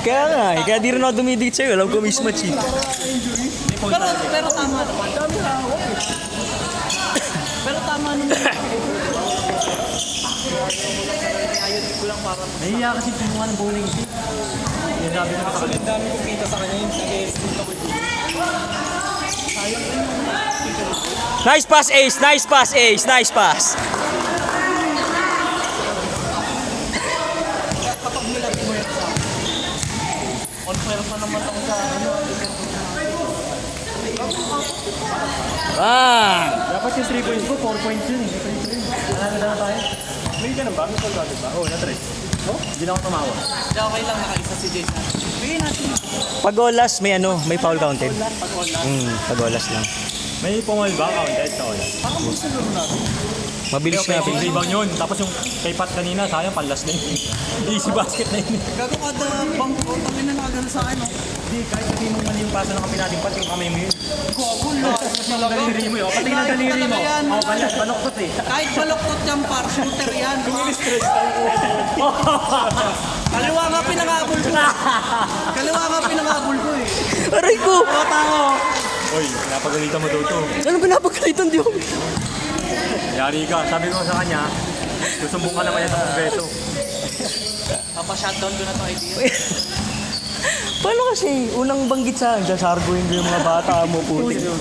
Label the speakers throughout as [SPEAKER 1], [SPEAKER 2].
[SPEAKER 1] Kaya nga eh, kaya di rin ako dumidikit sa'yo. Alam ko mismatch eh.
[SPEAKER 2] Pero tama naman. Pero tama naman.
[SPEAKER 3] Nahiya kasi pinuha ng bowling team. Yan sabi ko sa kanya. Ang dami kong kita sa kanya yung nag-escort ako dito.
[SPEAKER 1] Nice pass, Ace! Nice pass, Ace! Nice pass!
[SPEAKER 2] Kapag nilagay mo yan sa on fire pa naman ako sa ano.
[SPEAKER 1] Bang!
[SPEAKER 3] Dapat yung 3 points ko, 4 points yun eh. Ano na tayo? May ganun ba? May soldado ba? Oo, na-try. Oh? Hindi na ako tumawa.
[SPEAKER 2] Hindi okay lang nakaisa si Jason. Bigyan natin.
[SPEAKER 1] Pag olas, may foul counted.
[SPEAKER 2] Pag online.
[SPEAKER 1] Pag olas lang.
[SPEAKER 3] May pumol ba? Counted sa oras.
[SPEAKER 2] Parang gusto laro natin.
[SPEAKER 1] Mabilis nga.
[SPEAKER 3] Yung rebound yun. Tapos yung kay Pat kanina, sayang, panlas na yun. Easy basket na yun.
[SPEAKER 2] Gago kada bang tangin na nakagano sa akin.
[SPEAKER 3] Hindi, kahit sabihin mo mali yung paso ng kape natin, Pat, yung kamay mo yun.
[SPEAKER 2] Gago lang.
[SPEAKER 3] Daliri mo yun. Pati na daliri mo. Oo, baloktot eh.
[SPEAKER 2] Kahit baloktot yung par, shooter yan. Kaliwa nga pinangabol ko. Kaliwa nga pinangabol ko eh.
[SPEAKER 1] Aray ko!
[SPEAKER 2] Tao.
[SPEAKER 3] Uy, pinapagalitan mo to.
[SPEAKER 1] Ano pinapagalitan di ako?
[SPEAKER 3] Yari ka. Sabi ko sa kanya, susumbong ka naman yan sa kongreso.
[SPEAKER 2] Papa-shutdown ko na itong idea.
[SPEAKER 1] Paano kasi unang banggit sa akin, sasarguin ko yung mga bata mo po.
[SPEAKER 2] Wait lang.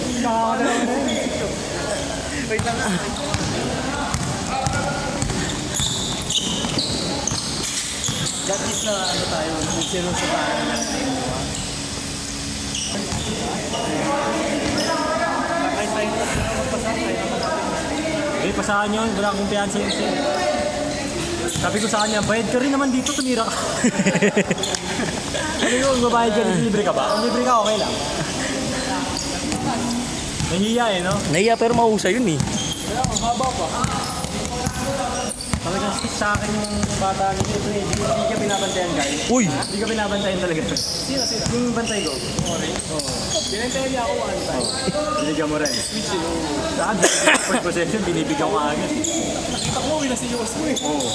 [SPEAKER 2] That is na ano tayo, nagsiruso tayo. Kahit tayo magpasa, tayo
[SPEAKER 3] Eh, pasahan yun. Wala akong kumpiyansa yun siya. Sabi ko sa kanya, bayad ka rin naman dito, tumira ka. Sabi ko, babayad ka rin, libre ka ba? Kung libre ka, okay lang. Nahihiya eh, no?
[SPEAKER 1] Nahiya pero mahusay yun eh.
[SPEAKER 3] Kaya, ang haba pa. Talagang stick sa akin yung bata nito. Hindi ka binabantayan, guys.
[SPEAKER 1] Uy!
[SPEAKER 3] Hindi ka binabantayan talaga. Sino? Yung bantay ko. Oo. Binantayan niya ako one time. Binigyan mo rin. Switch yun. Saan? First possession, binibigyan ko agad.
[SPEAKER 2] Nakita ko, winasiwas mo eh.
[SPEAKER 3] Oo.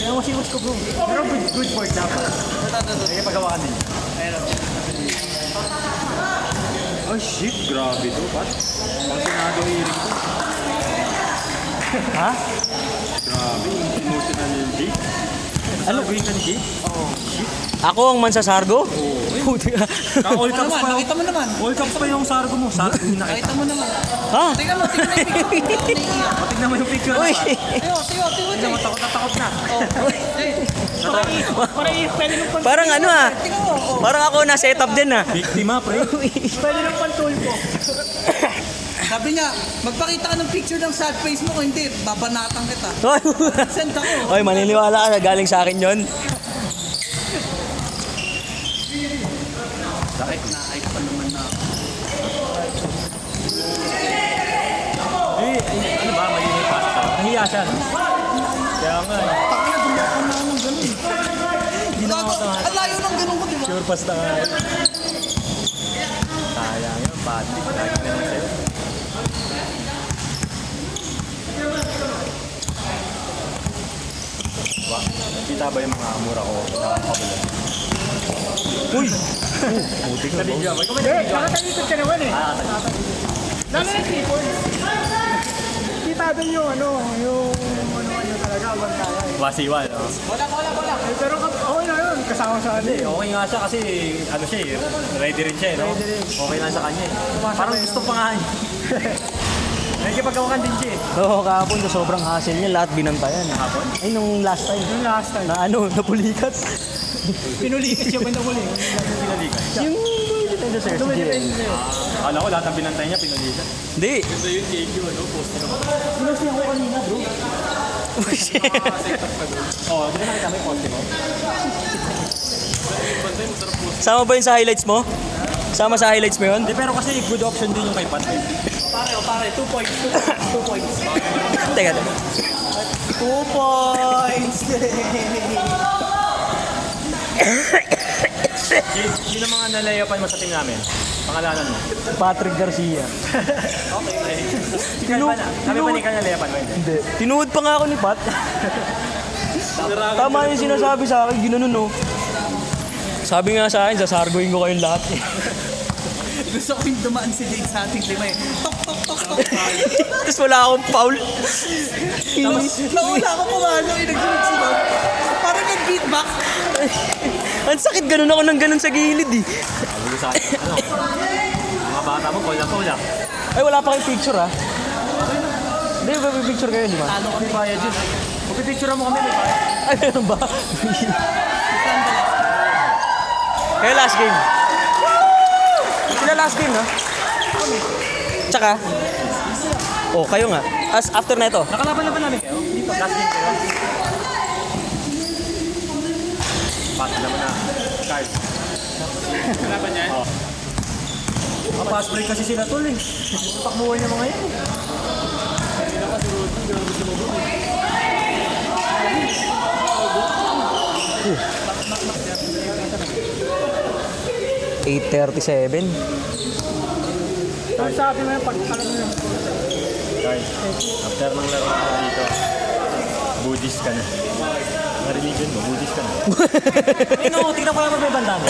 [SPEAKER 3] Kaya mo siwas ko, bro. Pero good for dapat. Kaya pagawa ka din. Oh shit, grabe to, Pat. Pang sinado hearing to.
[SPEAKER 1] Ha?
[SPEAKER 3] Grabe, emotional yung G. Ano? Gawin ka ni G? Oo. Shit.
[SPEAKER 1] Ako ang mansasargo?
[SPEAKER 3] Oo.
[SPEAKER 1] Puti ka.
[SPEAKER 3] Ka-all
[SPEAKER 2] Ano
[SPEAKER 3] caps
[SPEAKER 2] naman,
[SPEAKER 3] pa.
[SPEAKER 2] nakita mo naman.
[SPEAKER 3] All caps pa yung sargo mo. Sargo yung nakita.
[SPEAKER 2] Nakita mo naman.
[SPEAKER 1] Ha?
[SPEAKER 2] Tingnan mo yung picture.
[SPEAKER 3] Tignan mo yung picture
[SPEAKER 1] Uy!
[SPEAKER 3] na, Pat.
[SPEAKER 2] Tiyo.
[SPEAKER 3] Tignan mo, takot na takot na.
[SPEAKER 1] Parang ano ah.
[SPEAKER 2] Tingnan mo.
[SPEAKER 1] Parang ako na-setup din ah.
[SPEAKER 3] Biktima, pre.
[SPEAKER 2] Pwede ng pantol po. Sabi niya, magpakita ka ng picture ng sad face mo. Kung hindi, babanatang kita. Send ako.
[SPEAKER 1] Oy, maniniwala ka na galing sa akin yon.
[SPEAKER 2] Kahit na-hype pa naman na.
[SPEAKER 3] Eh, ano ba? Mali na yung pass sa. Nahiya siya, no? Kaya nga, eh.
[SPEAKER 2] Pakina, dumaan na ng ganun. Gago, ang layo ng ganun ko, di ba?
[SPEAKER 3] Sure pass na nga. eh. Sayang yun, Patrick. Lagi na lang sa'yo. Diba? Nakita ba yung mga mura ko? Nakakabulan.
[SPEAKER 1] Uy!
[SPEAKER 3] Puti ka, bro.
[SPEAKER 4] Nakatalikod ka naman eh. Lalo na 3 points. Kita doon yung ano talaga, abang kaya eh.
[SPEAKER 3] Wasiwan, no?
[SPEAKER 4] Pero okay na yun, kasama sa ano
[SPEAKER 3] Hindi,
[SPEAKER 4] eh.
[SPEAKER 3] okay nga siya kasi ano siya eh, ready rin siya eh, no?
[SPEAKER 4] Ready rin.
[SPEAKER 3] Okay lang sa kanya eh. Parang gusto pa nga niya. Nagkipagawakan din siya eh.
[SPEAKER 1] Oo, kahapon sa sobrang hassle niya, lahat binantayan.
[SPEAKER 3] Hapon?
[SPEAKER 1] Ay, nung last time.
[SPEAKER 4] Yung last time.
[SPEAKER 1] Na ano, napulikat.
[SPEAKER 4] Pinulikat siya ba na huli?
[SPEAKER 3] Pinalikan.
[SPEAKER 1] Yung depende sir, si JL.
[SPEAKER 3] Akala ko lahat ng binantay niya, pinalikan.
[SPEAKER 1] Hindi.
[SPEAKER 3] Ganda yung KQ, ano? Post niya.
[SPEAKER 1] Pinost niya ako kanina, bro.
[SPEAKER 3] Oo, di ba nakita mo yung post mo?
[SPEAKER 1] Sama ba yun sa highlights mo? Sama sa highlights mo yun?
[SPEAKER 3] Hindi, pero kasi good option din yung kay Pat.
[SPEAKER 2] Pare, 2 points. 2 points.
[SPEAKER 1] Teka, teka.
[SPEAKER 2] 2 points.
[SPEAKER 3] Sino mga nalayapan mo sa team namin? Pangalanan mo?
[SPEAKER 1] Patrick Garcia.
[SPEAKER 3] Kami ba ni ka nalayapan mo?
[SPEAKER 1] Hindi. Tinuod pa nga ako ni Pat. Tama yung sinasabi sa akin, ginanon no. Sabi nga sa akin, sasargoin ko kayong lahat.
[SPEAKER 2] Gusto ko yung dumaan si Jake sa ating lima eh. Tok, tok, tok, tok.
[SPEAKER 1] Tapos wala akong foul.
[SPEAKER 2] Nauna ako pumalo eh, nagsunod-sunod. Parang nag-beatbox.
[SPEAKER 1] Ang sakit, ganun ako ng ganun sa gilid eh.
[SPEAKER 3] Sabi ko sa akin, ano? Mga bata mo, wala.
[SPEAKER 1] Ay, wala pa kayong picture ah. Hindi, picture kayo, di ba?
[SPEAKER 2] Talo kami
[SPEAKER 3] Bayad yun. Magpipicture mo kami, may bayad.
[SPEAKER 1] Ay, meron ba? Kaya last game. Sila last game, ha? Tsaka? Oh, kayo nga. As after na ito.
[SPEAKER 3] Nakalaban na ba namin kayo? Dito, last game kayo. Pati naman na. Card. Kalaban niya? Oo. Pass break kasi sila tol eh. Takbuhan niya mga yan eh.
[SPEAKER 1] 8:37.
[SPEAKER 4] Kung sabi mo yung pag-alam mo yung
[SPEAKER 3] Guys, after ng laro ko dito, Buddhist ka na. Mga religion mo, Buddhist ka na. Eh no, tignan ko naman may banda mo.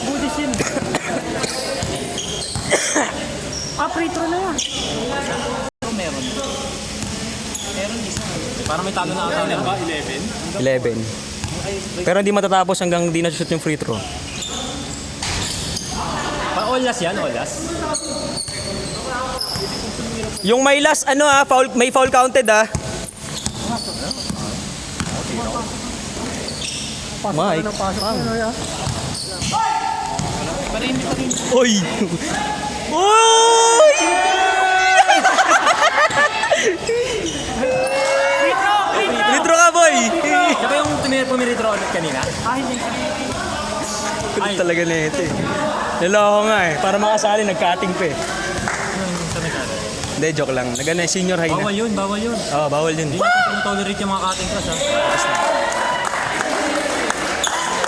[SPEAKER 3] Buddhist yun.
[SPEAKER 4] free throw na yan.
[SPEAKER 2] Meron. Meron isa.
[SPEAKER 3] Parang may talo na ata ba? 11?
[SPEAKER 1] 11. Pero hindi matatapos hanggang di na-shoot yung free throw.
[SPEAKER 3] Olas yan, olas.
[SPEAKER 1] Yung may last, ano ah, foul, may foul counted ah. Mike. Oy! Oy! Retro ka, boy!
[SPEAKER 3] Siya ba yung pumiritro ulit kanina?
[SPEAKER 1] Kulit talaga na ito eh. Niloko nga eh. Para makasali, nag-cutting pa eh. Hindi, joke lang. Senior high na.
[SPEAKER 3] Bawal yun, bawal yun.
[SPEAKER 1] Oo, bawal yun.
[SPEAKER 3] Hindi natin tolerate yung mga cutting class ha.